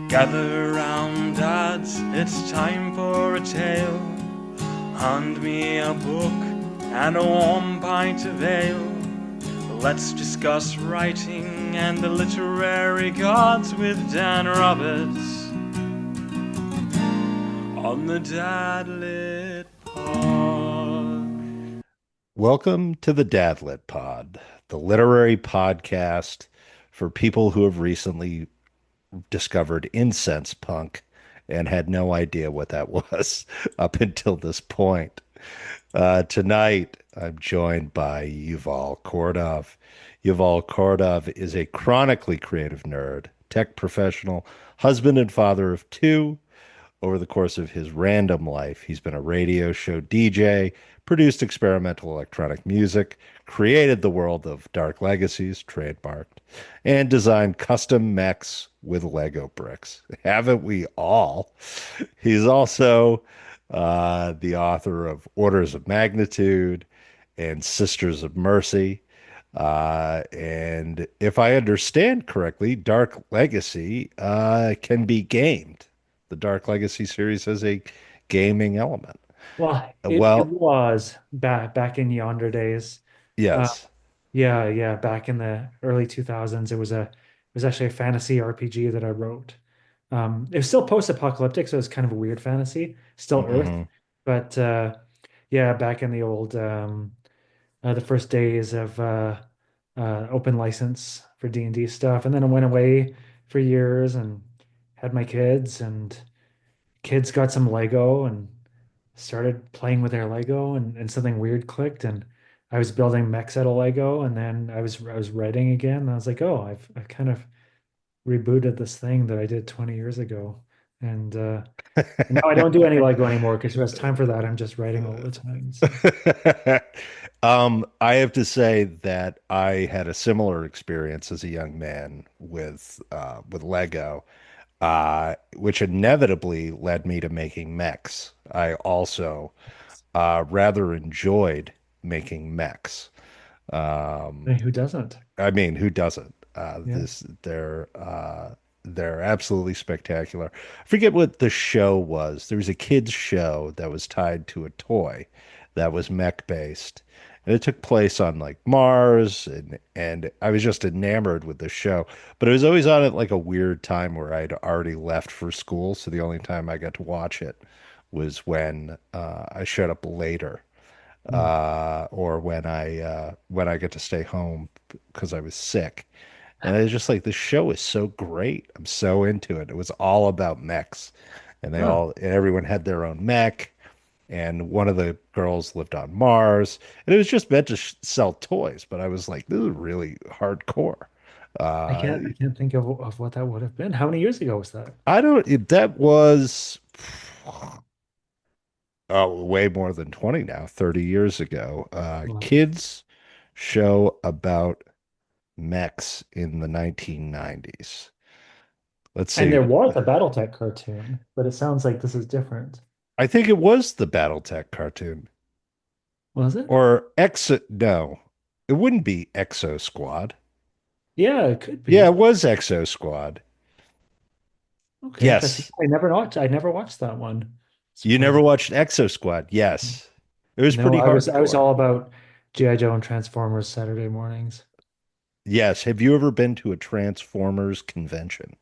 Gather round, dads, it's time for a tale. Hand me a book and a warm pint of ale. Let's discuss writing and the literary gods with Dan Roberts on the Dadlit Pod. Welcome to the Dadlit Pod, the literary podcast for people who have recently discovered incense punk and had no idea what that was up until this point. Tonight, I'm joined by Yuval Kordov. Yuval Kordov is a chronically creative nerd, tech professional, husband and father of two. Over the course of his random life, he's been a radio show DJ, produced experimental electronic music, created the world of Dark Legacies, trademarked, and designed custom mechs with Lego bricks. Haven't we all? He's also the author of Orders of Magnitude and Sisters of Mercy. And if I understand correctly, Dark Legacy can be gamed. The Dark Legacy series has a gaming element. Well, it Well, was back in yonder days. Uh, yes. yeah, back in the early 2000s, it was actually a fantasy RPG that I wrote. It was still post-apocalyptic, so it was kind of a weird fantasy, still Earth, Hmm. but yeah, back in the old the first days of open license for D&D stuff, and then I went away for years and had my kids, and kids got some Lego and started playing with their Lego, and something weird clicked, and I was building mechs out of Lego, and then I was writing again, and I was like, oh, I kind of rebooted this thing that I did 20 years ago. And now I don't do any Lego anymore because when it's time for that, I'm just writing all the time. So I have to say that I had a similar experience as a young man with Lego, which inevitably led me to making mechs. I also rather enjoyed making mechs. I Um, mean, who doesn't? I mean, who doesn't? Yeah. They're absolutely spectacular. I forget what the show was. There was a kids show that was tied to a toy that was mech based. And it took place on like Mars, and I was just enamored with the show. But it was always on at like a weird time where I'd already left for school, so the only time I got to watch it was when I showed up later, Mm. or when I get to stay home because I was sick. And I was just like, this show is so great. I'm so into it. It was all about mechs, and Oh, everyone had their own mech, and one of the girls lived on Mars, and it was just meant to sell toys. But I was like, this is really hardcore. Uh, I can't think of what that would have been. How many years ago was that? I don't. That was way more than 20 now, 30 years ago. Wow. Kids show about mechs in the 1990s. Let's And see. there was a BattleTech cartoon, but it sounds like this is different. I think it was the BattleTech cartoon Was it? or Exo. No, it wouldn't be Exo Squad. Yeah, it could Yeah, it be. was Exo Squad. Okay, that's Yes. I never watched that one. You never Surprising. watched Exo Squad. Yes. It was No, pretty I was hardcore. all about G.I. Joe and Transformers Saturday mornings. Yes. Have you ever been to a Transformers convention?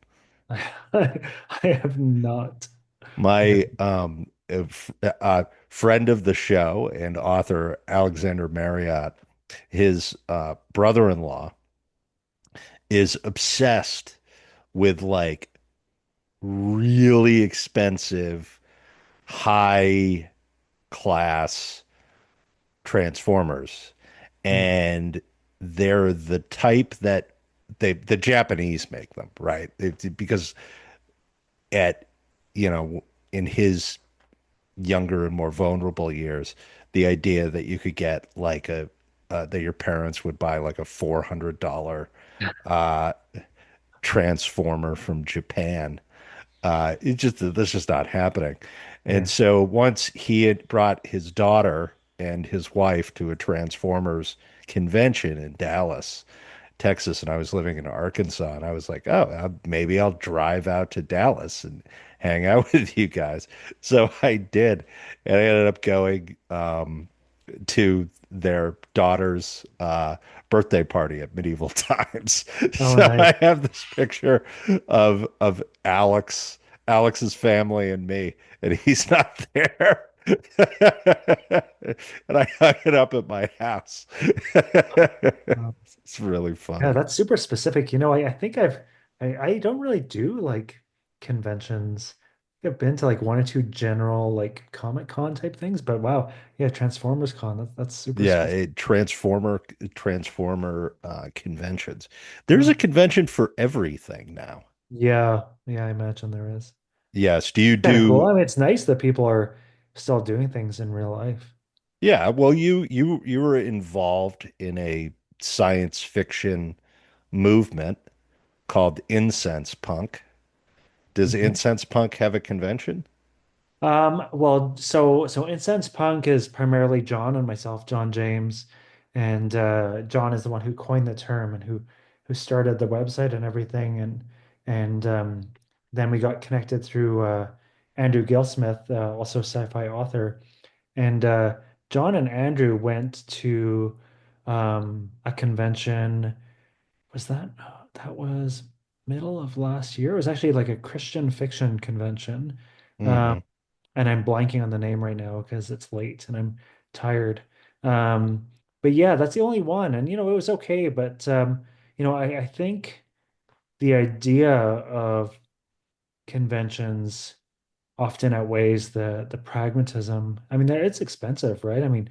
I have not. I have, My friend of the show and author Alexander Marriott, his brother-in-law is obsessed with like really expensive, high class Transformers. hmm. And they're the type that the Japanese make them, right? Because at, you know, in his younger and more vulnerable years, the idea that you could get like that your parents would buy like a $400 uh, transformer from Japan. It just That's just not happening. And Yeah. so once he had brought his daughter and his wife to a Transformers convention in Dallas, Texas and I was living in Arkansas, and I was like, oh, maybe I'll drive out to Dallas and hang out with you guys. So I did, and I ended up going to their daughter's birthday party at medieval times. Oh, So nice. I have this picture of Alex's family and me, and he's not there. And I hung it up at my house. Uh, It's really Yeah, funny. that's super specific. I think I don't really do like conventions. I've been to like one or two general like Comic Con type things, but wow, yeah, Transformers Con. That's super Yeah, specific. Transformer conventions. There's a Oh. convention for everything now. Yeah, yeah, I imagine there is. Yes. Do you Kind of cool. do? I mean, it's nice that people are still doing things in real life. Yeah. Well, you were involved in a science fiction movement called Incense Punk. Does Mhm. Incense Punk have a convention? Well, so Incense Punk is primarily John and myself, John James, and John is the one who coined the term and who started the website and everything, and then we got connected through Andrew Gilsmith, also sci-fi author, and John and Andrew went to a convention. Was that was middle of last year? It was actually like a Christian fiction convention. Um, Hmm. and I'm blanking on the name right now because it's late and I'm tired. Um, but yeah, that's the only one. And it was okay, but I think the idea of conventions often outweighs the pragmatism. I mean, it's expensive, right? I mean,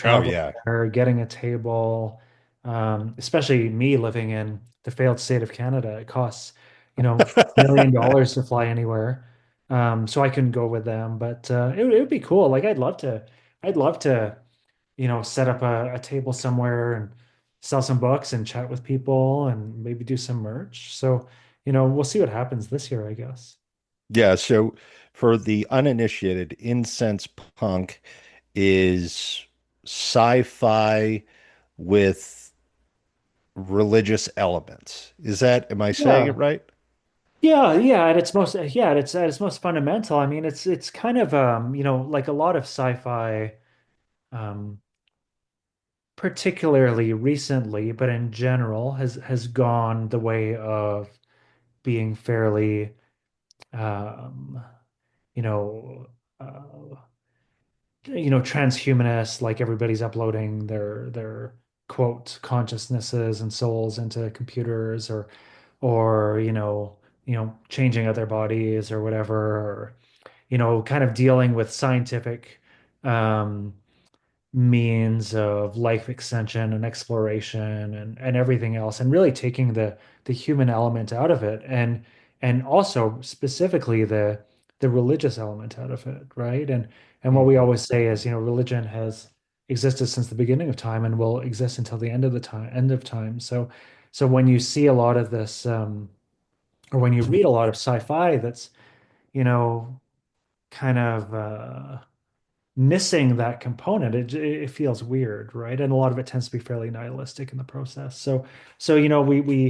Oh traveling yeah. there, getting a table, especially me living in the failed state of Canada, it costs, $1 million to fly anywhere. So I couldn't go with them, but it would be cool. Like I'd love to, set up a table somewhere and sell some books and chat with people and maybe do some merch. So, we'll see what happens this year, I guess. Yeah. So for the uninitiated, Incense Punk is sci-fi with religious elements. Am I saying it Yeah. right? Yeah, yeah, at its most fundamental. I mean, it's kind of like a lot of sci-fi, um, particularly recently, but in general, has gone the way of being fairly, um, you know, uh, transhumanist. Like everybody's uploading their quote consciousnesses and souls into computers, or changing out their bodies or whatever, or kind of dealing with scientific um, means of life extension and exploration and everything else, and really taking the human element out of it, and also specifically the religious element out of it, right? And what we Hmm. always say is, religion has existed since the beginning of time and will exist until the end of time. So when you see a lot of this, or when you read a lot of sci-fi that's, you know, kind of missing that component, it feels weird, right? And a lot of it tends to be fairly nihilistic in the process. So we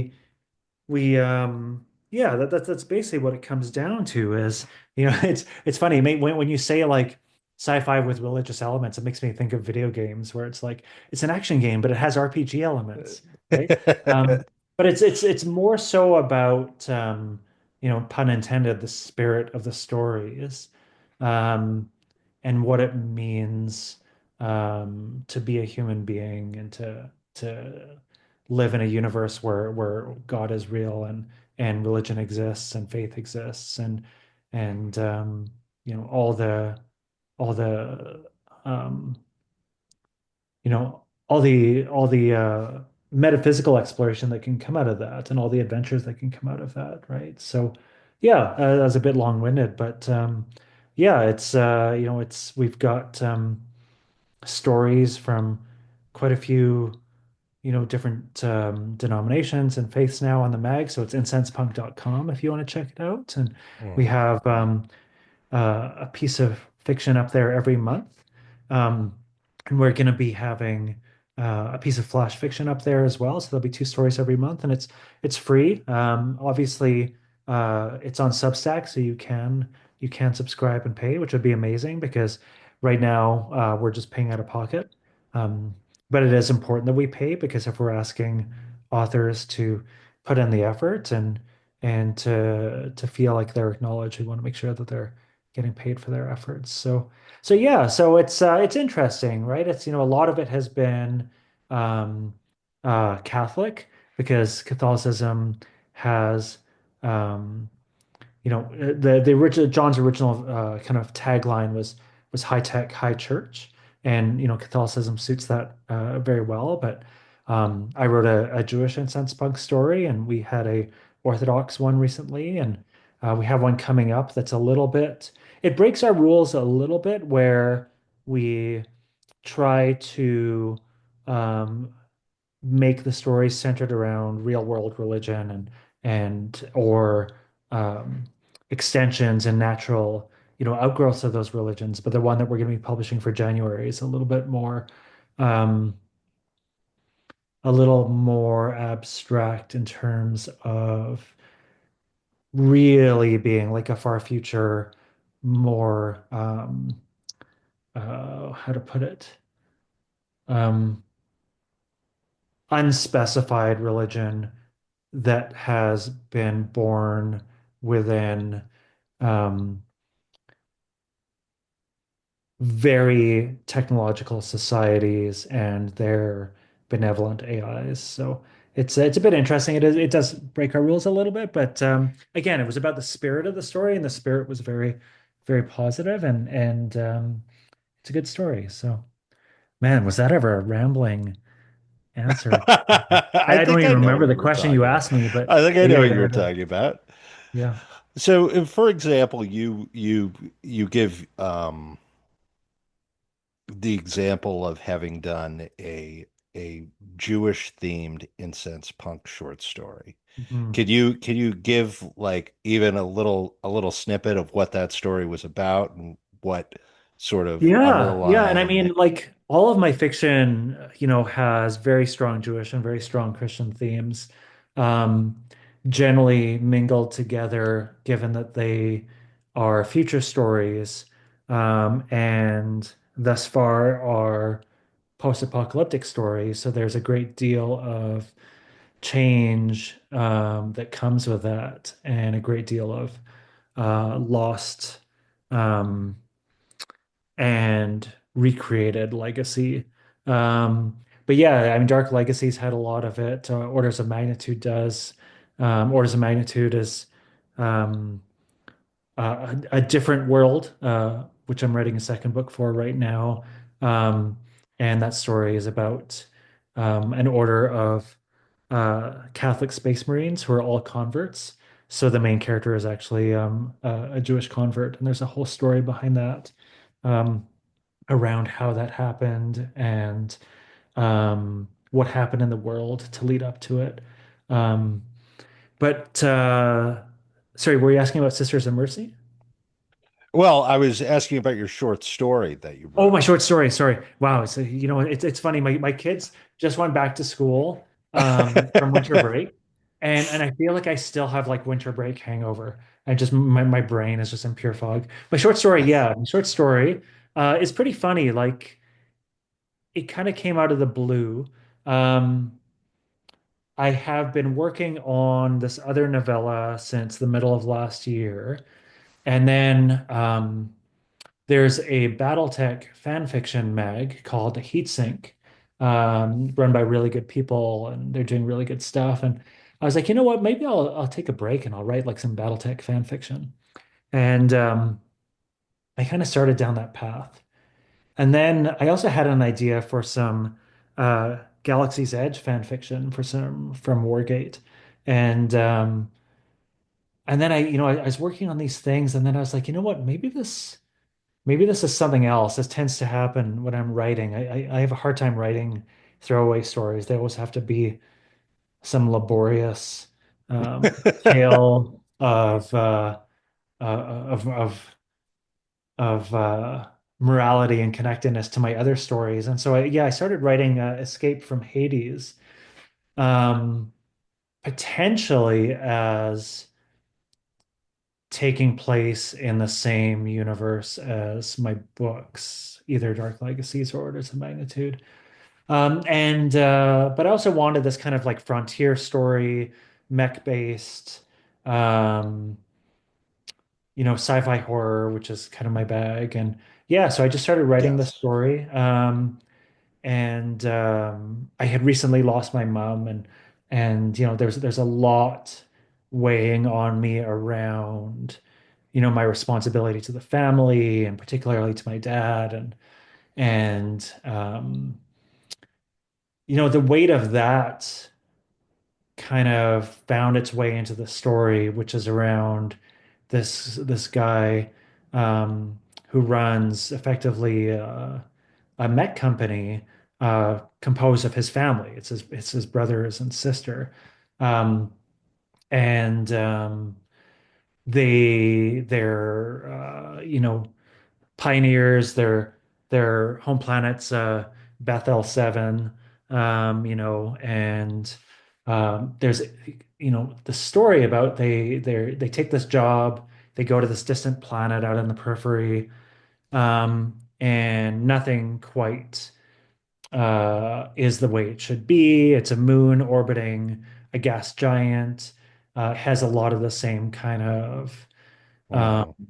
yeah, that's basically what it comes down to is, it's funny, mate, when you say like sci-fi with religious elements, it makes me think of video games where it's like it's an action game, but it has RPG elements, right? But it's more so about pun intended, the spirit of the stories, um, and what it means to be a human being and to live in a universe where God is real and religion exists and faith exists and all the um, all the metaphysical exploration that can come out of that and all the adventures that can come out of that, right? So yeah, that was a bit long-winded, but yeah, it's we've got stories from quite a few different denominations and faiths now on the mag. So it's incensepunk.com if you want to check it out. And we Mhm. have a piece of fiction up there every month. Um, and we're going to be having a piece of flash fiction up there as well. So there'll be two stories every month, and it's free. Obviously, it's on Substack, so you can subscribe and pay, which would be amazing because right now we're just paying out of pocket. Um, but it is important that we pay because if we're asking authors to put in the effort and to feel like they're acknowledged, we want to make sure that they're getting paid for their efforts. So yeah, so it's interesting, right? It's a lot of it has been um, Catholic because Catholicism has the original John's original kind of tagline was high tech, high church, and Catholicism suits that very well. But I wrote a Jewish incense punk story, and we had a Orthodox one recently, and we have one coming up that's a little bit. It breaks our rules a little bit where we try to um, make the story centered around real world religion and or um, extensions and natural outgrowths of those religions. But the one that we're going to be publishing for January is um, a little more abstract in terms of really being like a far future, more how to put it, um, unspecified religion that has been born within um, very technological societies and their benevolent AIs. So it's a bit interesting. It does break our rules a little bit, but again, it was about the spirit of the story, and the spirit was very positive, and it's a good story. So, man, was that ever a rambling answer? I I don't think even I know remember what the you were question you talking about. asked me, but I think I but know yeah, what go you were ahead. talking about. Yeah. So, for example, you give the example of having done a Jewish themed incense punk short story. Mhm. Can you give like even a little snippet of what that story was about and what sort of Yeah. And I underlying. mean, like all of my fiction, has very strong Jewish and very strong Christian themes, um, generally mingled together, given that they are future stories, and thus far are post-apocalyptic stories. So there's a great deal of change, that comes with that, and a great deal of lost. Um, and recreated legacy. But yeah, I mean, Dark Legacies had a lot of it. Orders of Magnitude does. Orders of Magnitude is um, a different world, which I'm writing a second book for right now. Um, and that story is about an order of Catholic Space Marines who are all converts. So the main character is actually a Jewish convert, and there's a whole story behind that. Um, Around how that happened and what happened in the world to lead up to it. Um, but sorry, were you asking about Sisters of Mercy? Well, I was asking about your short story that you Oh, my wrote. short story. Sorry. Wow. So, it's funny. My kids just went back to school from winter break, and I feel like I still have like winter break hangover. I just my brain is just in pure fog. My short story, yeah, my short story is pretty funny. Like it kind of came out of the blue. Um, I have been working on this other novella since the middle of last year. And then there's a Battletech fan fiction mag called Heatsink, run by really good people, and they're doing really good stuff. And I was like, you know what? Maybe I'll take a break and I'll write like some Battletech fan fiction. And I kind of started down that path. And then I also had an idea for some Galaxy's Edge fan fiction for some from Wargate. And and then I was working on these things, and then I was like, you know what, maybe this is something else. This tends to happen when I'm writing. I have a hard time writing throwaway stories. They always have to be some laborious tale of of morality and connectedness to my other stories. And so I started writing Escape from Hades, um, potentially as taking place in the same universe as my books, either Dark Legacies or Orders of Magnitude. And but I also wanted this kind of like frontier story, mech based, um, sci-fi horror, which is kind of my bag. And yeah, so I just started writing this Yes. story. And I had recently lost my mom, and there's a lot weighing on me around my responsibility to the family and particularly to my dad, and the weight of that kind of found its way into the story, which is around this guy, who runs effectively a mech company composed of his family. It's his brothers and sister, um, and they're pioneers. Their home planet's Bethel 7, and there's the story about they take this job, they go to this distant planet out in the periphery, and nothing quite is the way it should be. It's a moon orbiting a gas giant. Has a lot of the same kind of um, Mhm.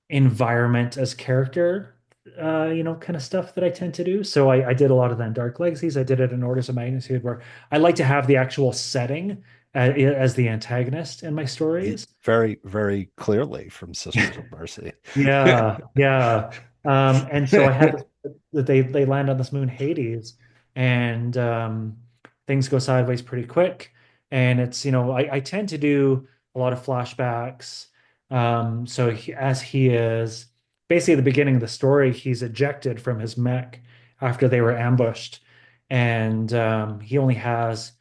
environment as character, kind of stuff that I tend to do. So I did a lot of that in Dark Legacies. I did it in Orders of Magnitude, where I like to have the actual setting as the antagonist in my stories. Very, very clearly from Sisters of Mercy. Yeah, yeah. And so I had that they land on this moon Hades, and things go sideways pretty quick. And I tend to do a lot of flashbacks. So as he is basically at the beginning of the story, he's ejected from his mech after they were ambushed, and he only has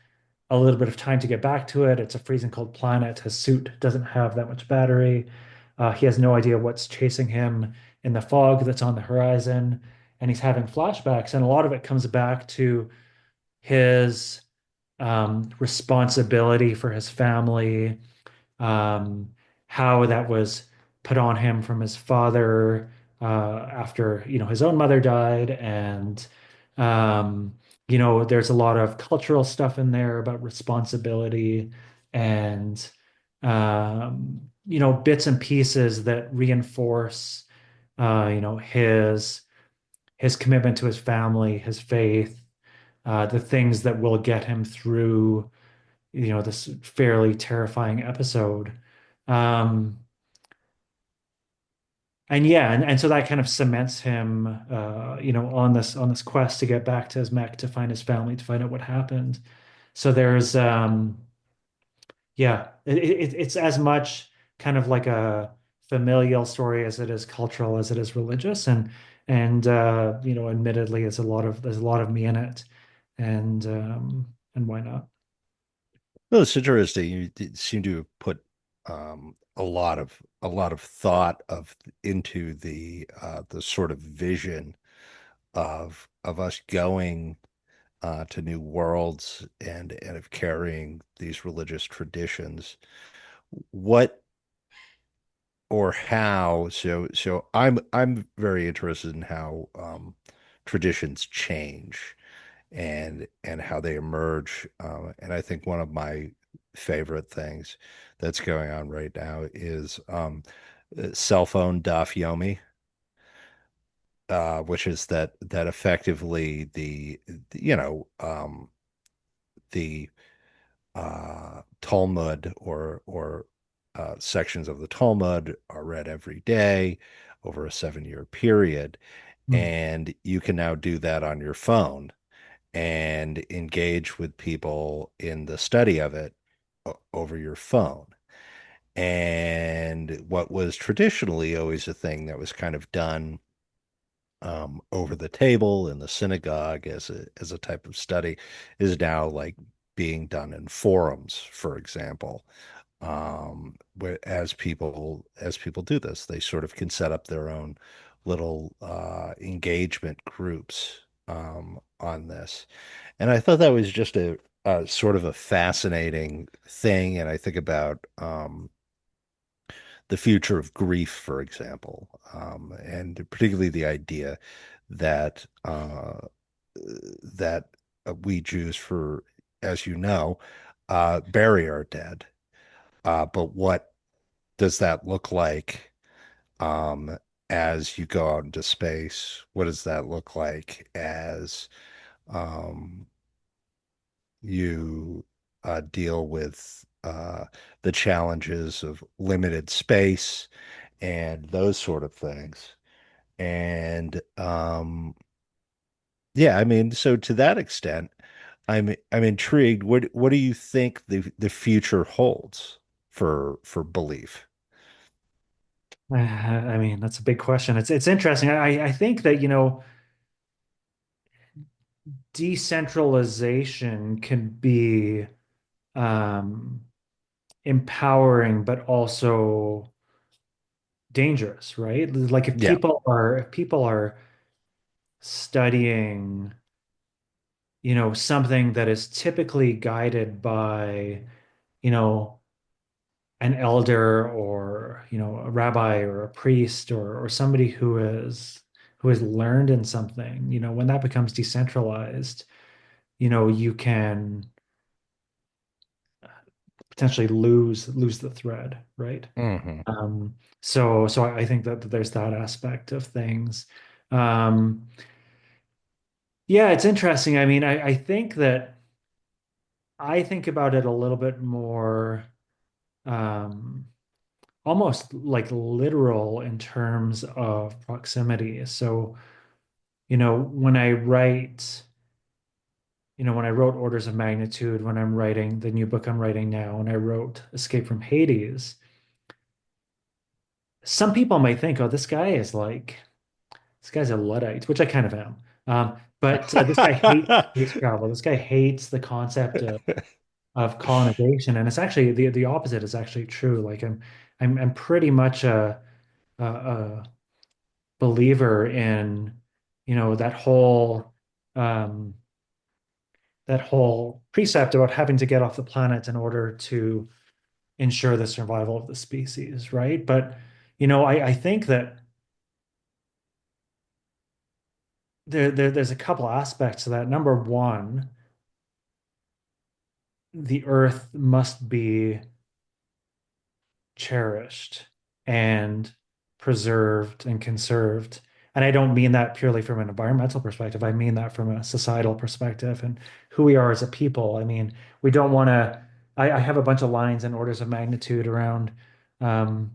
a little bit of time to get back to it. It's a freezing cold planet. His suit doesn't have that much battery. He has no idea what's chasing him in the fog that's on the horizon. And he's having flashbacks. And a lot of it comes back to his responsibility for his family, um, how that was put on him from his father after his own mother died, and um, there's a lot of cultural stuff in there about responsibility and bits and pieces that reinforce his commitment to his family, his faith, the things that will get him through this fairly terrifying episode. Um, and yeah, and so that kind of cements him, on this quest to get back to his mech, to find his family, to find out what happened. So there's, yeah, it's as much kind of like a familial story as it is cultural, as it is religious, and admittedly, there's a lot of me in it, and why not? No, it's interesting. Seem to have put a lot of thought of into the sort of vision of us going to new worlds and of carrying these religious traditions. What or how? So I'm very interested in how traditions change and how they emerge. And I think one of my favorite things that's going on right now is cell phone daf yomi, which is that effectively the Talmud or sections of the Talmud are read every day over a 7 year period, Hmm. and you can now do that on your phone and engage with people in the study of it over your phone. And what was traditionally always a thing that was kind of done over the table in the synagogue as a type of study is now like being done in forums, for example. Where as people do this, they sort of can set up their own little engagement groups on this. And I thought that was just a sort of a fascinating thing. And I think about the future of grief, for example, and particularly the idea that that we Jews, for as you know, bury our dead. But what does that look like um, as you go out into space? What does that look like as um, you deal with the challenges of limited space and those sort of things? And yeah, I mean, so to that extent, I'm intrigued. What do you think the future holds for belief? I mean, that's a big question. It's interesting. I think that, decentralization can be um, empowering, but also dangerous, right? Like Yeah. if people are studying, something that is typically guided by, you know, an elder or, a rabbi or a priest or somebody who has learned in something, when that becomes decentralized, you can potentially lose the thread, right? Hmm. So I think that there's that aspect of things. Um, yeah, it's interesting. I mean, I think that I think about it a little bit more, um, almost like literal in terms of proximity. So, when I write, when I wrote Orders of Magnitude, when I'm writing the new book I'm writing now, and I wrote Escape from Hades, some people might think, oh, this guy's a Luddite, which I kind of am. But this guy hates space travel. This guy hates the concept of colonization, and it's actually the opposite is actually true. Like I'm pretty much a believer in that um, whole precept about having to get off the planet in order to ensure the survival of the species, right? But I think that there's a couple aspects to that. Number one, the earth must be cherished and preserved and conserved. And I don't mean that purely from an environmental perspective. I mean that from a societal perspective and who we are as a people. I mean, we don't want to. I have a bunch of lines and orders of magnitude around. Um,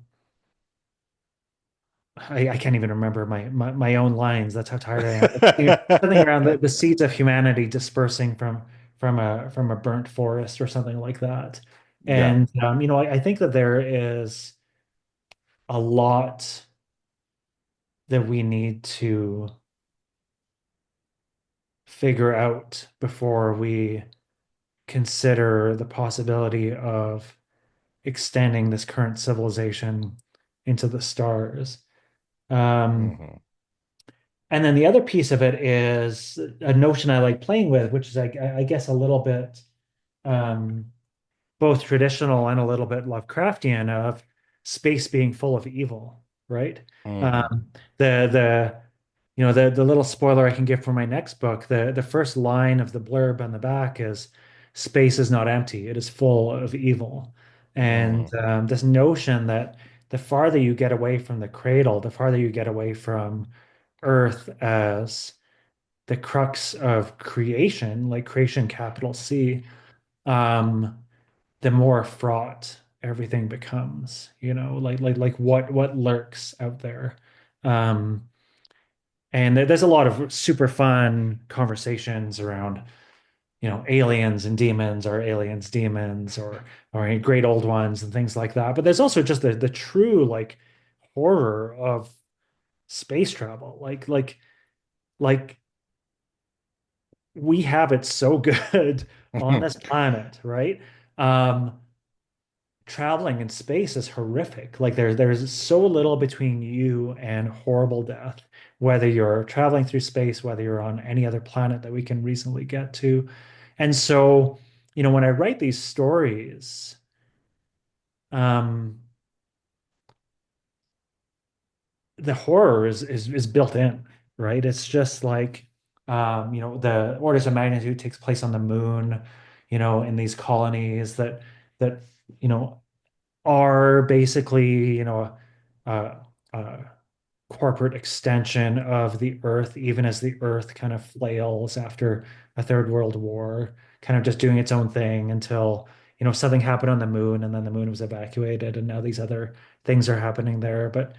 I can't even remember my own lines. That's how tired I am. Something around the seeds of humanity dispersing from a burnt forest or something like that. Yeah. And I think that there is a lot that we need to figure out before we consider the possibility of extending this current civilization into the stars. Um, Hmm. and then the other piece of it is a notion I like playing with, which is, I guess, a little bit um, both traditional and a little bit Lovecraftian of space being full of evil, right? Hmm. Um, the the little spoiler I can give for my next book, the first line of the blurb on the back is space is not empty, it is full of evil. And Hmm. this notion that the farther you get away from the cradle, the farther you get away from Earth as the crux of creation, like creation capital C, um, the more fraught everything becomes, like what lurks out there. Um, and there's a lot of super fun conversations around, aliens and demons, or aliens, demons, or great old ones and things like that. But there's also just the true like horror of space travel. Like we have it so good on this planet, right? Um, traveling in space is horrific. Like there's so little between you and horrible death, whether you're traveling through space, whether you're on any other planet that we can reasonably get to. And so, when I write these stories, um, the horror is built in, right? It's just like the orders of magnitude takes place on the moon, in these colonies that, you know, are basically, a, a corporate extension of the Earth, even as the Earth kind of flails after a Third World War, kind of just doing its own thing until, something happened on the moon and then the moon was evacuated and now these other things are happening there. But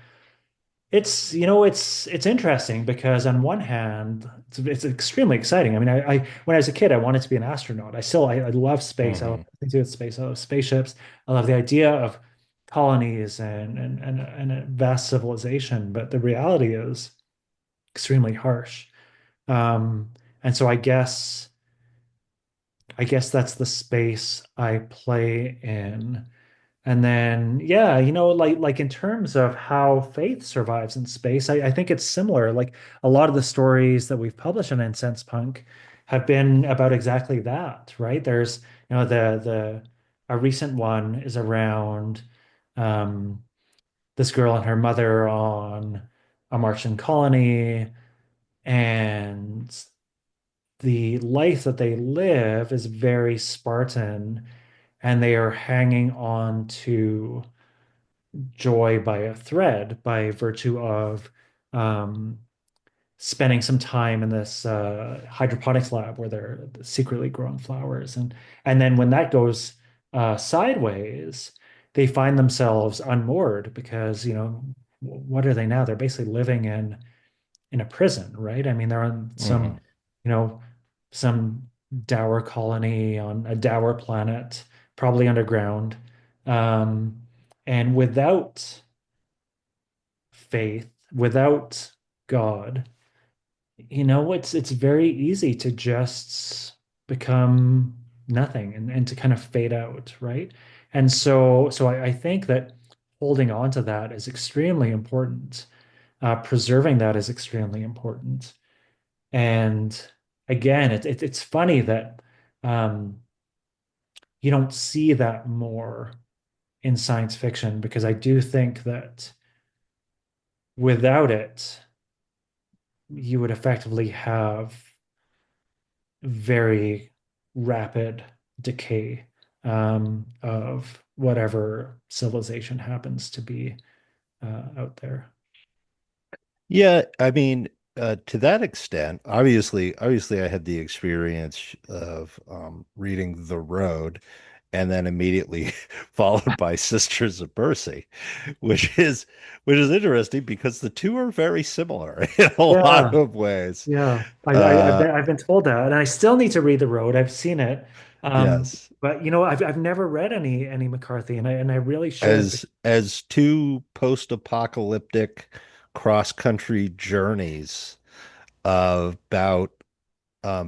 it's interesting because on one hand, it's extremely exciting. I mean, I when I was a kid, I wanted to be an astronaut. I love space. I love Hmm. things to do with space. I love spaceships. I love the idea of colonies and a vast civilization. But the reality is extremely harsh. Um, and so I guess that's the space I play in. And then, yeah, like in terms of how faith survives in space, I think it's similar. Like a lot of the stories that we've published on Incense Punk have been about exactly that, right? There's, the a recent one is around um, this girl and her mother on a Martian colony, and the life that they live is very Spartan, and they are hanging on to joy by a thread by virtue of um, spending some time in this hydroponics lab where they're secretly growing flowers. And then when that goes sideways, they find themselves unmoored because, what are they now? They're basically living in a prison, right? I mean, they're on Hmm. you know, some dour colony on a dour planet, probably underground. Um, and without faith, without God, it's very easy to just become nothing and to kind of fade out, right? And so I think that holding on to that is extremely important. Preserving that is extremely important. And again, it's funny that um, you don't see that more in science fiction because I do think that without it, you would effectively have very rapid decay of whatever civilization happens to be out there. Yeah, I mean, to that extent, obviously, I had the experience of reading The Road, and then immediately followed by Sisters of Mercy, which is which is interesting because the two are very similar in a lot Yeah, of ways. yeah. I've Uh, been told that, and I still need to read The Road. I've seen it, yes, but I've never read any McCarthy, and I really should. as two post-apocalyptic cross-country journeys about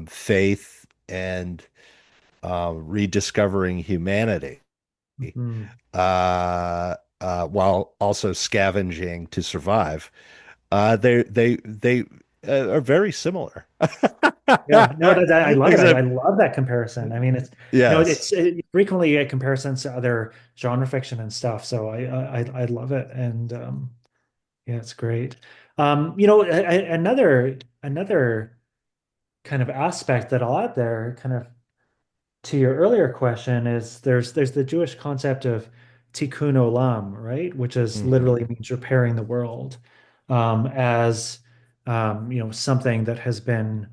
faith and rediscovering humanity, Mhm. while also scavenging to survive. They are very similar. Yeah, no, I love it. I Except, love that comparison. I mean, yes. it's frequently a comparisons to other genre fiction and stuff. So I love it, and yeah, it's great. Another kind of aspect that I'll add there, kind of to your earlier question, is there's the Jewish concept of tikkun olam, right? Which is Hmm. literally means repairing the world, as something that has been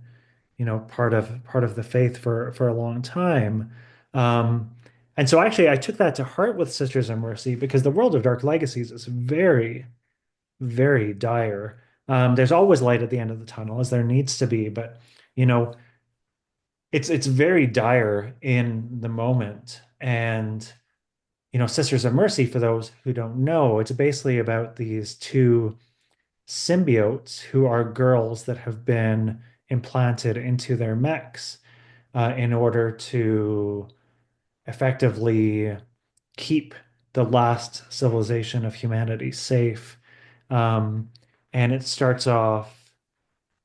part of the faith for a long time. Um, and so actually I took that to heart with Sisters of Mercy because the world of Dark Legacies is very, very dire. There's always light at the end of the tunnel, as there needs to be, but you know, it's very dire in the moment. And Sisters of Mercy, for those who don't know, it's basically about these two symbiotes who are girls that have been implanted into their mechs in order to effectively keep the last civilization of humanity safe. Um, and it starts off,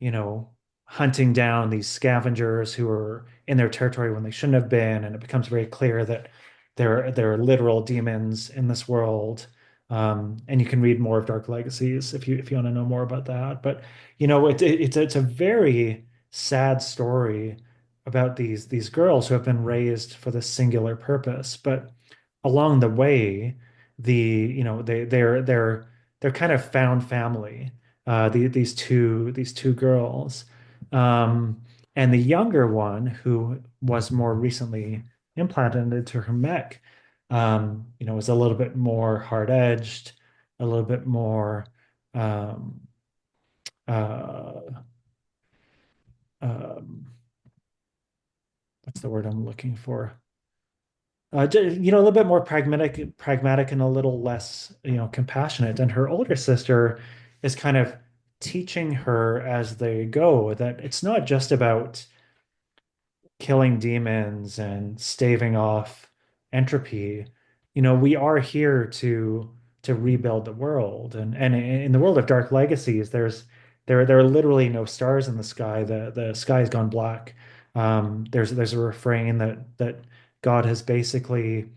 you know, hunting down these scavengers who are in their territory when they shouldn't have been, and it becomes very clear that there are literal demons in this world. And you can read more of Dark Legacies if you want to know more about that. But it's a very sad story about these girls who have been raised for this singular purpose. But along the way, they're kind of found family. These two girls, um, and the younger one who was more recently implanted into her mech, was a little bit more hard-edged, a little bit more um, uh, um, what's the word I'm looking for? A little bit more pragmatic, and a little less, compassionate. And her older sister is kind of teaching her as they go that it's not just about killing demons and staving off entropy. We are here to rebuild the world. And in the world of Dark Legacies, there are literally no stars in the sky. The sky has gone black. There's a refrain that God has basically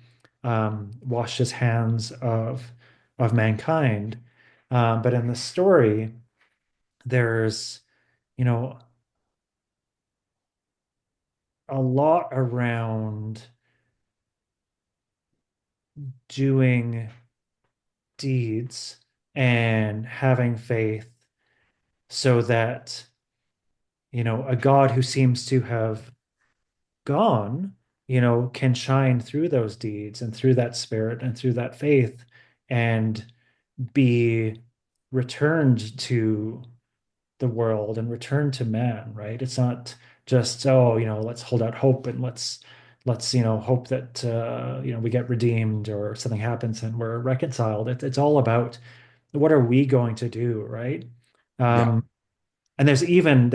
washed his hands of mankind. But in the story, there's you know a lot around doing deeds and having faith so that, a God who seems to have gone, can shine through those deeds and through that spirit and through that faith and be returned to the world and return to man, right? It's not just, oh, let's hold out hope and let's hope that we get redeemed or something happens and we're reconciled. It's all about what are we going to do, right? Yeah. Um, and there's even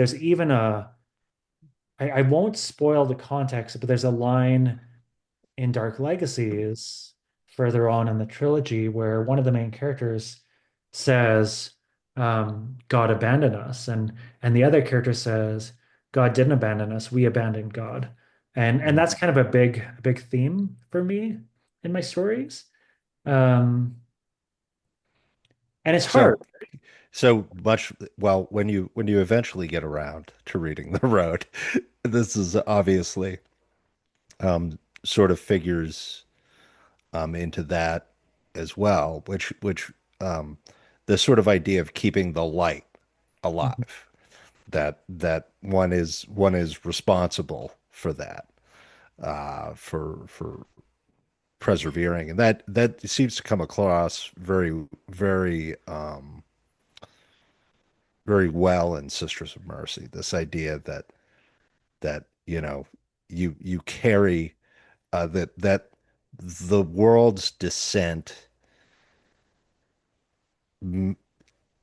I won't spoil the context, but there's a line in Dark Legacies further on in the trilogy where one of the main characters says, God abandoned us, and the other character says, God didn't abandon us, we abandoned God. And that's Mhm. kind of a big theme for me in my stories. Um, and it's hard. So so much well when you eventually get around to reading The Road, this is obviously sort of figures into that as well, which the sort of idea of keeping the light alive, that one is responsible for that, for persevering, and that seems to come across very well in Sisters of Mercy. This idea that you carry that the world's descent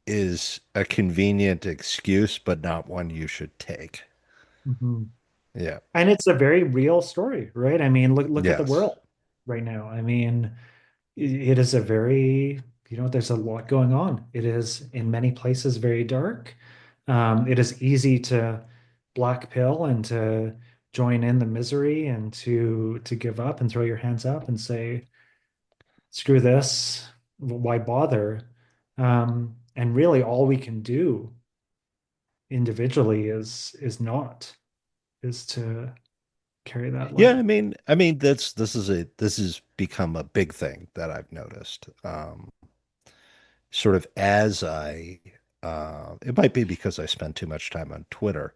is a convenient excuse, but not one you should take. Mhm. Yeah. And it's a very real story, right? I mean, look at the Yes. world right now. I mean, it is a very, there's a lot going on. It is in many places very dark. It is easy to black pill and to join in the misery and to give up and throw your hands up and say, screw this, why bother? And really all we can do individually is to carry that Yeah, light. I mean this has become a big thing that I've noticed. Sort of as it might be because I spend too much time on Twitter,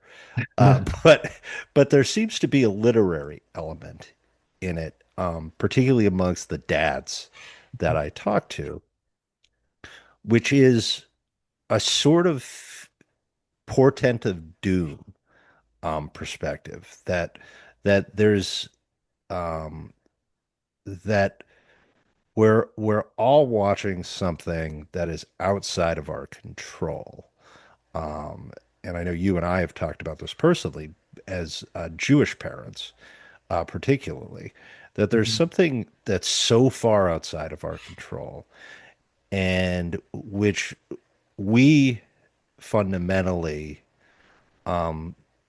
but there seems to be a literary element in it, particularly amongst the dads that I talk to, which is a sort of portent of doom perspective that there's um, that we're all watching something that is outside of our control. Um, and I know you and I have talked about this personally as Jewish parents, particularly. that there's Mhm. something that's so far outside of our control and which we fundamentally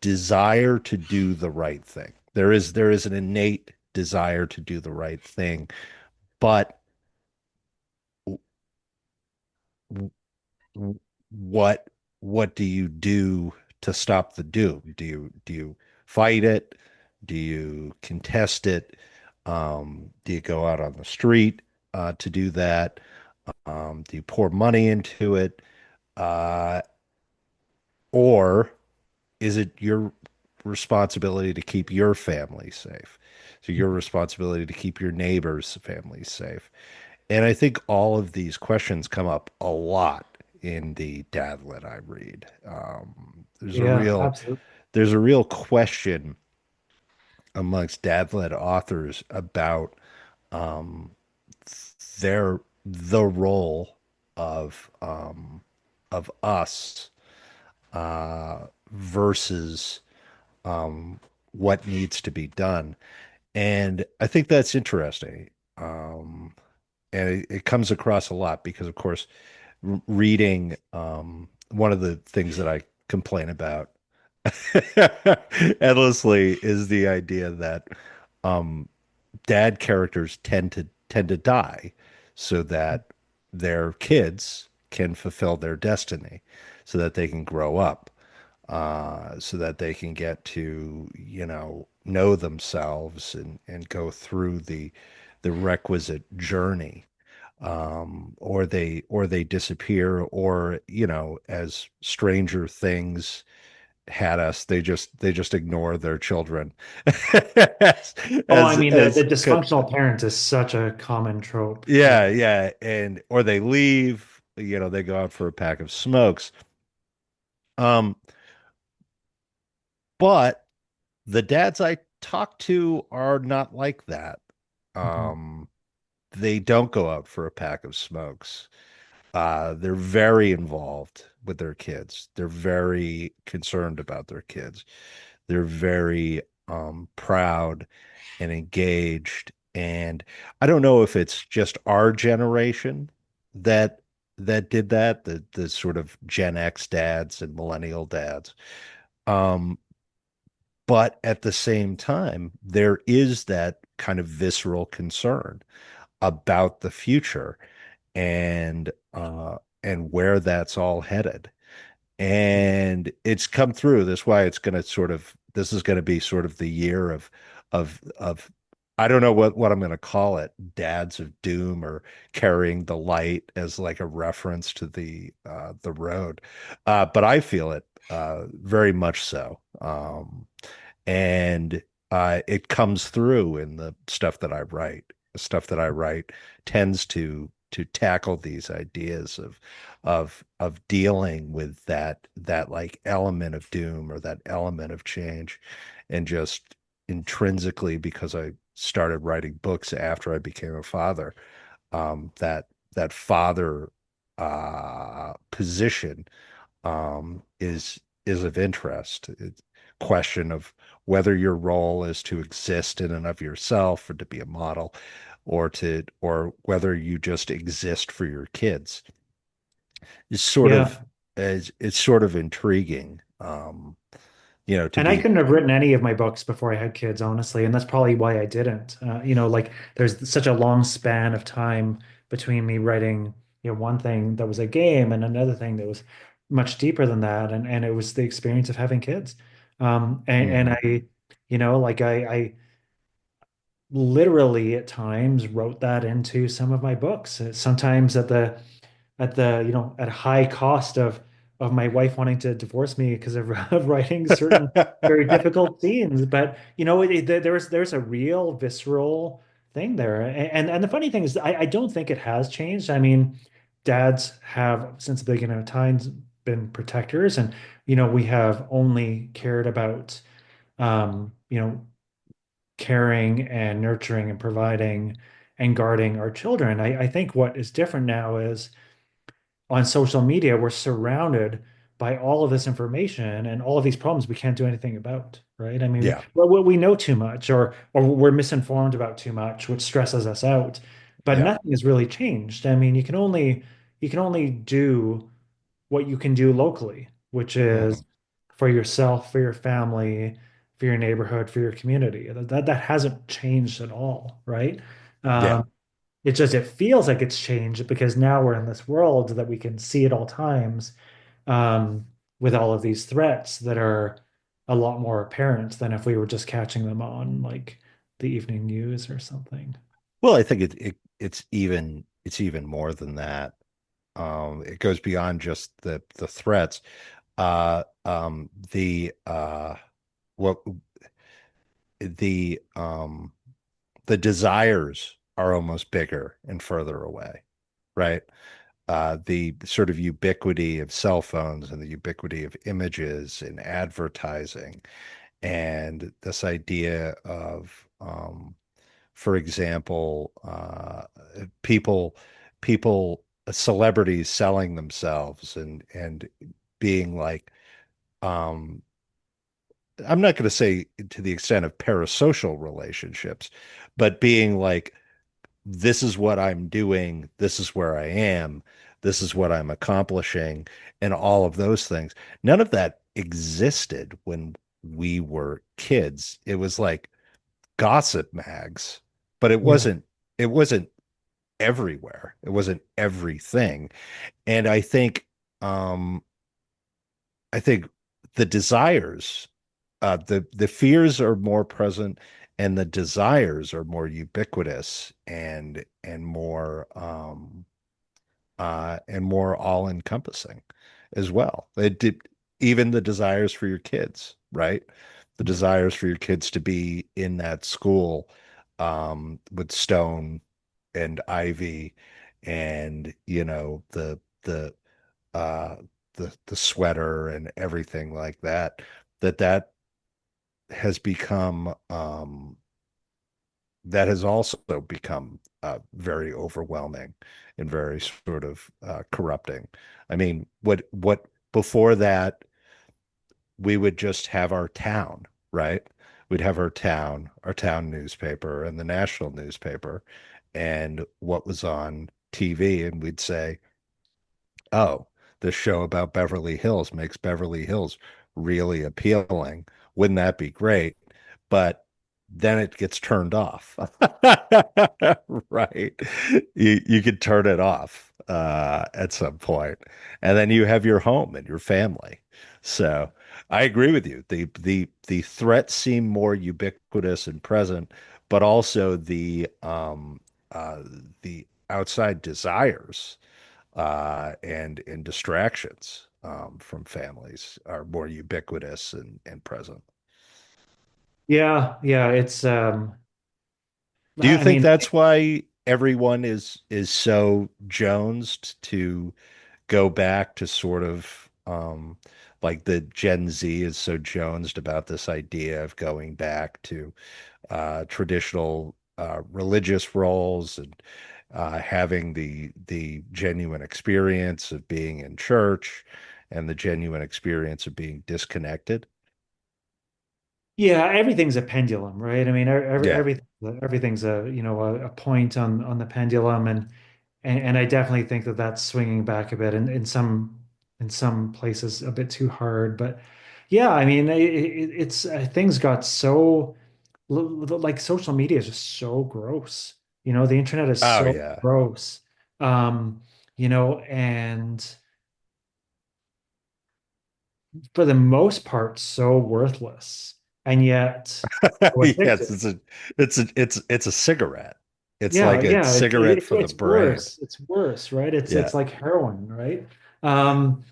desire to do the right thing. There is an innate desire to do the right thing, but what what do you do to stop the doom? Do you fight it? Do you contest it? Do you go out on the street to do that? Do you pour money into it? Uh, or is it your responsibility to keep your family safe? So your responsibility to keep your neighbors' families safe. And I think all of these questions come up a lot in the Dadlet I read. Yeah, absolutely. There's a real question amongst Dadlet authors about the role of us versus what needs to be done. And I think that's interesting. And it comes across a lot because, of course, reading one of the things that I complain about endlessly is the idea that dad characters tend to die so that their kids can fulfill their destiny, so that they can grow up, so that they can get to know themselves and go through the requisite journey, or they disappear, or as Stranger Things had us, they just ignore their children as Oh, I as, mean, the as dysfunctional parent is such a common trope. yeah, Yeah. yeah, and or they leave, they go out for a pack of smokes. um but the dads I talk to are not like that. Mhm. um they don't go out for a pack of smokes. They're very involved with their kids. They're very concerned about their kids. They're very proud and engaged. And I don't know if it's just our generation that did that, the sort of Gen X dads and millennial dads. Um, but at the same time, there is that kind of visceral concern about the future and where that's all headed. And it's come through. That's why this is going to be sort of the year of I don't know what I'm going to call it, Dads of Doom, or Carrying the Light, as like a reference to the road. But I feel it very much so. And it comes through in the stuff that I write. The stuff that I write tends to tackle these ideas of dealing with that like element of doom or that element of change. And just intrinsically, because I started writing books after I became a father, that father position is of interest. It's a question of whether your role is to exist in and of yourself or to be a model, or whether you just exist for your kids. It's sort of Yeah. it's sort of intriguing, to And I be. couldn't have written any of my books before I had kids, honestly. And that's probably why I didn't. Like there's such a long span of time between me writing, one thing that was a game and another thing that was much deeper than that. And it was the experience of having kids. And Mhm. I, like I literally at times wrote that into some of my books. Sometimes at a high cost of my wife wanting to divorce me because of writing certain very difficult scenes. But there's a real visceral thing there. And the funny thing is I don't think it has changed. I mean, dads have since the beginning of times been protectors, and we have only cared about um, you know caring and nurturing and providing and guarding our children. I think what is different now is on social media, we're surrounded by all of this information and all of these problems we can't do anything about, right? I mean, Yeah. we know too much, or we're misinformed about too much, which stresses us out. But Yeah. nothing has really changed. I mean, you can only do what you can do locally, which Mhm. is for yourself, for your family, for your neighborhood, for your community. That hasn't changed at all, right? Yeah. Um, it just it feels like it's changed because now we're in this world that we can see at all times, um, with all of these threats that are a lot more apparent than if we were just catching them on like the evening news or something. Well, I think it's even more than that. It goes beyond just the threats. The what the desires are almost bigger and further away, right? The sort of ubiquity of cell phones and the ubiquity of images and advertising, and this idea of, for example, people, celebrities selling themselves and being like, um, I'm not going to say to the extent of parasocial relationships, but being like, this is what I'm doing, this is where I am, this is what I'm accomplishing, and all of those things. None of that existed when we were kids. It was like gossip mags, but Yeah. it wasn't everywhere. It wasn't everything. And um I think the desires, the fears are more present and the desires are more ubiquitous and more all-encompassing as well. It did even the desires for your kids, right? The desires for your kids to be in that school, with Stone and Ivy, and uh the sweater and everything like that, that has become, that has also become very overwhelming and very sort of corrupting. I mean, what before that we would just have our town, right? We'd have our town newspaper and the national newspaper, and what was on TV, and we'd say, oh, this show about Beverly Hills makes Beverly Hills really appealing. Wouldn't that be great? But then it gets turned off. Right. You could turn it off at some point. And then you have your home and your family. So I agree with you. The threats seem more ubiquitous and present, but also the outside desires and distractions, from families are more ubiquitous and present. Yeah, yeah, Do you I think mean, that's why everyone is so jonesed to go back to sort of, like the Gen Z is so jonesed about this idea of going back to traditional religious roles, and having the genuine experience of being in church and the genuine experience of being disconnected? yeah, everything's a pendulum, right? I mean, Yeah. everything's a, a point on the pendulum, and I definitely think that that's swinging back a bit in some places a bit too hard. But yeah, I mean, it's things got so like social media is just so gross. The internet is Oh so yeah. gross. Um, and for the most part, so worthless, and yet so Yes, addictive. it's a cigarette. It's Yeah, like a yeah, cigarette for the it's brain. worse. It's worse, right? It's Yeah. like heroin, right? Um,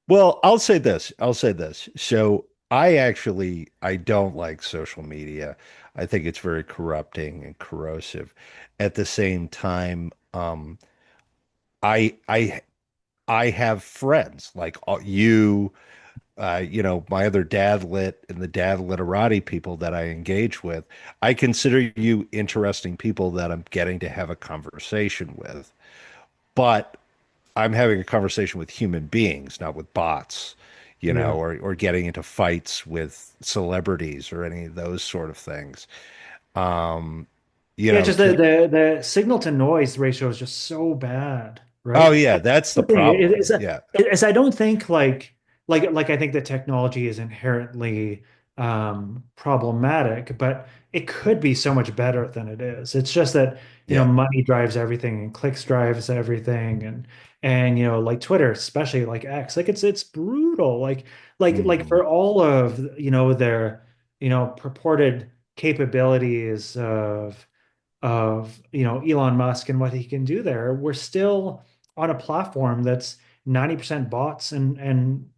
Well, I'll say this. I'll say this. So I don't like social media. I think it's very corrupting and corrosive. At the same time, I I I have friends like you, my other dad lit and the dad literati people that I engage with. I consider you interesting people that I'm getting to have a conversation with, but I'm having a conversation with human beings, not with bots. know, Yeah. or getting into fights with celebrities or any of those sort of things. Um, you Yeah, know, just to the signal to noise ratio is just so bad, oh right? yeah, that's the The thing problem. Yeah. is I don't think like I think the technology is inherently problematic, but it could be so much better than it is. It's just that, Yeah. money drives everything and clicks drives everything and like Twitter, especially like X, like it's brutal. Like Hmm. for all of, their, purported capabilities of Elon Musk and what he can do there, we're still on a platform that's 90% bots and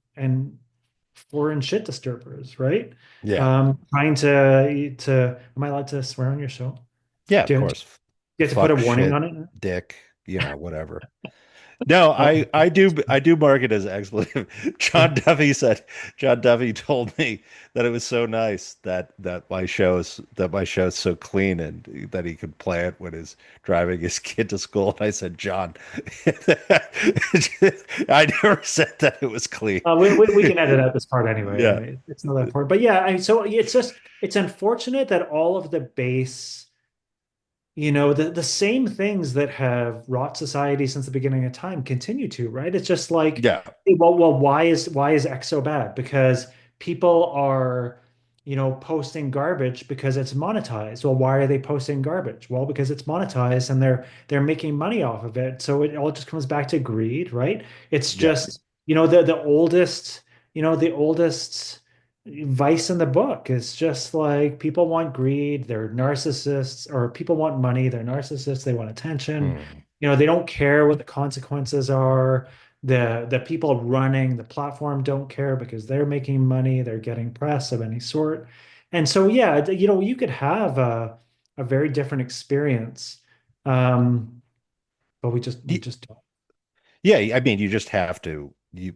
foreign shit disturbers, right? Yeah. Trying to am I allowed to swear on your show? Yeah, of Do you course. have to put a Fuck, warning shit, on it? dick, you know, whatever. No, Oh, I do mark it as expletive. John Duffy told me that it was so nice that my show's so clean and that he could play it when he's driving his kid to school. And I said, John, I never said that it was clean. we can edit out this part anyway. Yeah. Anyway, it's not that important. But yeah, so it's unfortunate that all of the base. The same things that have wrought society since the beginning of time continue to, right? It's just like, Yeah. hey, well, why is X so bad? Because people are, posting garbage because it's monetized. Well, why are they posting garbage? Well, because it's monetized and they're making money off of it. So it all just comes back to greed, right? It's Yeah. just, the oldest vice in the book. It's just like people want greed, they're narcissists, or people want money, they're narcissists, they want attention. Hmm. They don't care what the consequences are. The people running the platform don't care because they're making money, they're getting press of any sort. And so yeah, you could have a very different experience. But we just don't. Yeah, I mean, you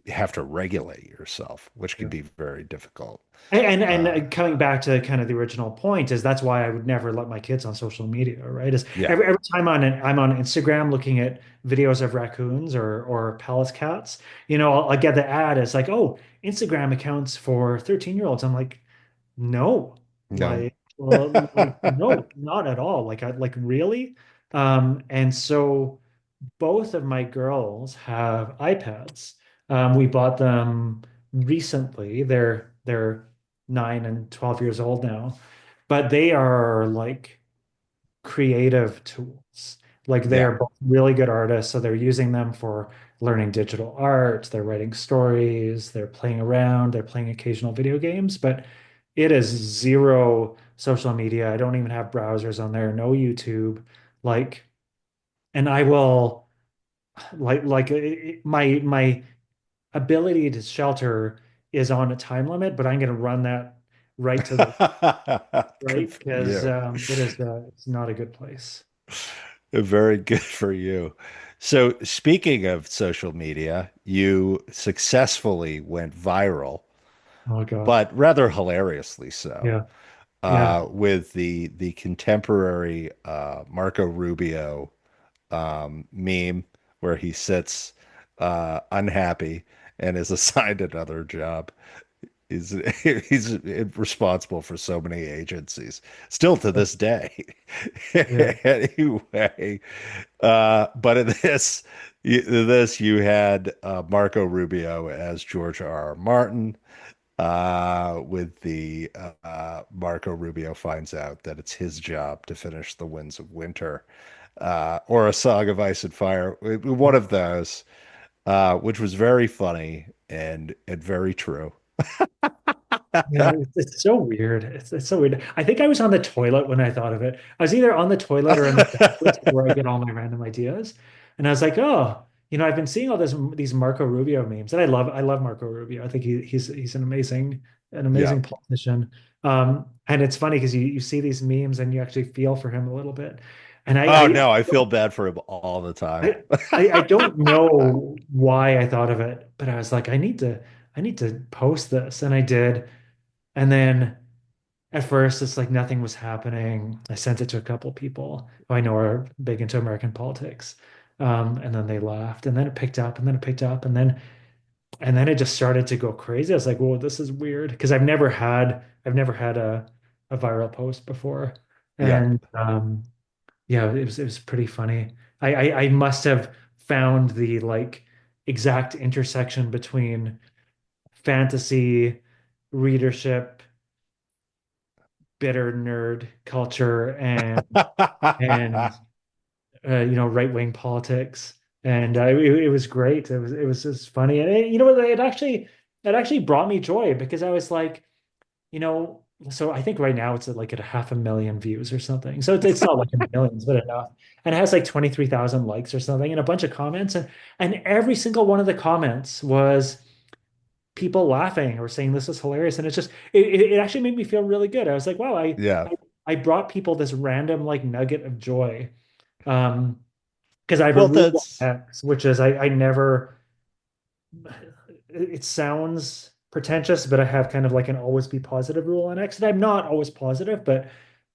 have to regulate yourself, which can Yeah. be very difficult. And Uh, coming back to kind of the original point is that's why I would never let my kids on social media, right? Is yeah. every time I'm on Instagram looking at videos of raccoons or Pallas cats, I'll get the ad. It's like, oh, Instagram accounts for 13-year-olds. I'm like, no, No. no, not at all. Like, really? And so both of my girls have iPads. We bought them recently. They're 9 and 12 years old now, but they are like creative tools. Like they Yeah. are both really good artists, so they're using them for learning digital art, they're writing stories, they're playing around, they're playing occasional video games, but it is zero social media. I don't even have browsers on there, no YouTube. Like, and I will my ability to shelter is on a time limit, but I'm going to run that right to the Good right for because you. it's not a good place. Very good for you. So, speaking of social media, you successfully went viral, Oh God. but rather hilariously so, Yeah. Yeah. with the contemporary Marco Rubio meme where he sits unhappy and is assigned another job. He's he's responsible for so many agencies still to this day. Yeah. Anyway, but in this you had Marco Rubio as George R. R. Martin. With the Marco Rubio finds out that it's his job to finish The Winds of Winter, or A Song of Ice and Fire, one of those, which was very funny and very true. Yeah, it's so weird. It's so weird. I think I was on the toilet when I thought of it. I was either on the toilet or in the bathroom where I get all my random ideas. And I was like, oh, I've been seeing all these Marco Rubio memes, and I love Marco Rubio. I think he's an Yeah. amazing politician. And it's funny because you see these memes and you actually feel for him a little bit. And Oh no, I feel bad for him all the time. I I don't know why I thought of it, but I was like, I need to post this, and I did. And then at first, it's like nothing was happening. I sent it to a couple people who I know are big into American politics. And then they laughed, and then it picked up, and then it picked up, and then And then it just started to go crazy. I was like, whoa, this is weird. Because I've never had a viral post before. Yeah. And yeah, it was pretty funny. I must have found the like exact intersection between fantasy, readership, bitter nerd culture, and right-wing politics. And it was great. It was just funny. And you know what, it actually brought me joy because I was like, so I think right now it's at like at 500,000 views or something. So it's not like in millions, but enough. And it has like 23,000 likes or something and a bunch of comments. And every single one of the comments was people laughing or saying this is hilarious. And it's just it actually made me feel really good. I was like, wow, Yeah. I brought people this random like nugget of joy. Um, because I have a Well, rule that's on X, which is I never, it sounds pretentious, but I have kind of like an always be positive rule on X. And I'm not always positive, but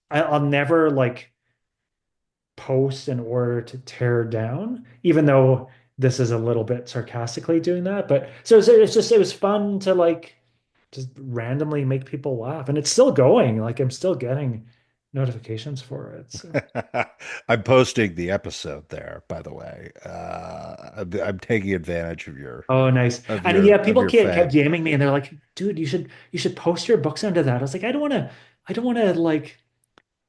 I'll never like post in order to tear down, even though this is a little bit sarcastically doing that. But so it's just, it was fun to like just randomly make people laugh. And it's still going. Like I'm still getting notifications for it. So. I'm posting the episode there, by the way. I'm taking advantage Oh, nice. And yeah, of people your kept fame. jamming me and they're like, dude, you should post your books under that. I was like, I don't want to like,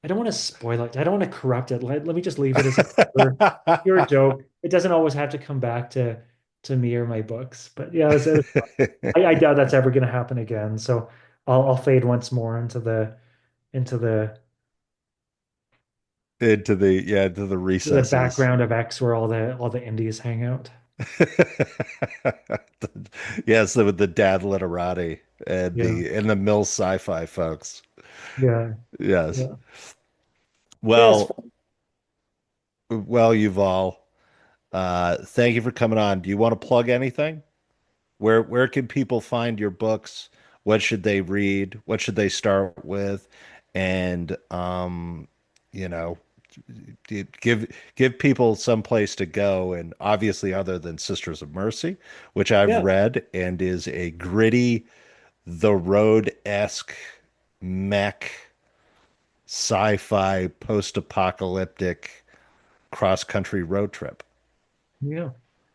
I don't want to spoil it. I don't want to corrupt it. Let me just leave it as a pure joke. It doesn't always have to come back to me or my books. But yeah, it was fun. I doubt that's ever going to happen again. So I'll fade once more into Into the the recesses. background of X where all the indies hang out. Yes, with the dad literati Yeah. and the mill sci-fi folks. Yeah. Yes. Yeah. Yeah, it's Well, fun. Yuval, thank you for coming on. Do you want to plug anything? Where can people find your books? What should they read? What should they start with? And you know, give people some place to go. And obviously, other than Sisters of Mercy, which I've Yeah. read and is a gritty, The Road-esque mech sci-fi post-apocalyptic cross-country road trip. Yeah.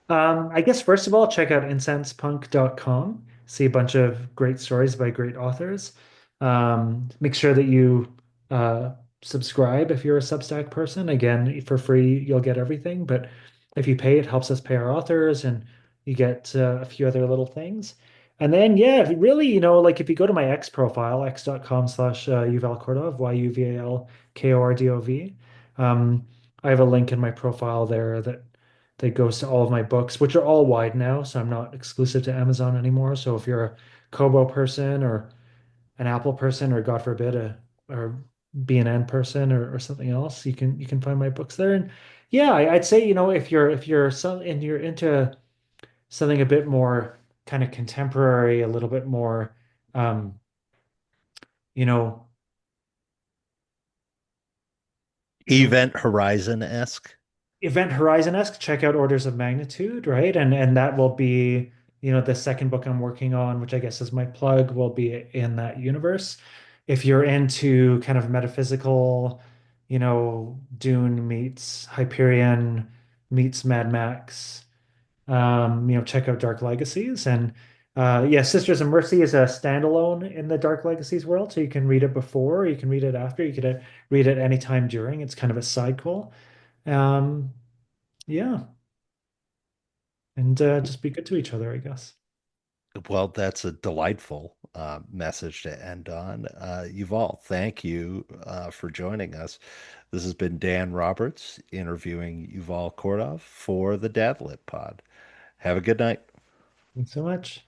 I guess first of all, check out incensepunk.com. See a bunch of great stories by great authors. Make sure that you uh, subscribe if you're a Substack person. Again, for free, you'll get everything. But if you pay, it helps us pay our authors, and you get a few other little things. And then, yeah, if you really, like if you go to my X profile, x.com/Yuval Kordov, YUVALKORDOV, I have a link in my profile there that goes to all of my books, which are all wide now. So I'm not exclusive to Amazon anymore. So if you're a Kobo person or an Apple person, or God forbid, or B&N person or something else, you can find my books there. And yeah, I'd say, if you're into something a bit more kind of contemporary, a little bit more, um, you know, you know, Event Horizon-esque. Event Horizon-esque, check out Orders of Magnitude, right? And that will be, the second book I'm working on, which I guess is my plug, will be in that universe. If you're into kind of metaphysical, Dune meets Hyperion meets Mad Max, check out Dark Legacies. And yeah, Sisters of Mercy is a standalone in the Dark Legacies world, so you can read it before, you can read it after, you could read it anytime during. It's kind of a cycle. Um, yeah, and just be good to each other, I guess. Well, that's a delightful message to end on. Yuval, thank you for joining us. This has been Dan Roberts interviewing Yuval Kordov for the Dadlit Pod. Have a good night. Thanks so much.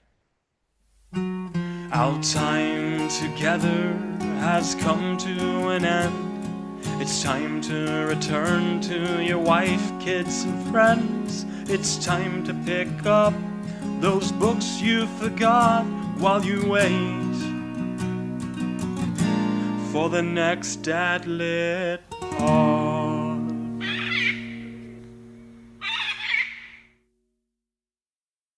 Our time together has come to an end. It's time to return to your wife, kids, and friends. It's time to pick up those books you forgot while you wait for the next Dad Lit Pod.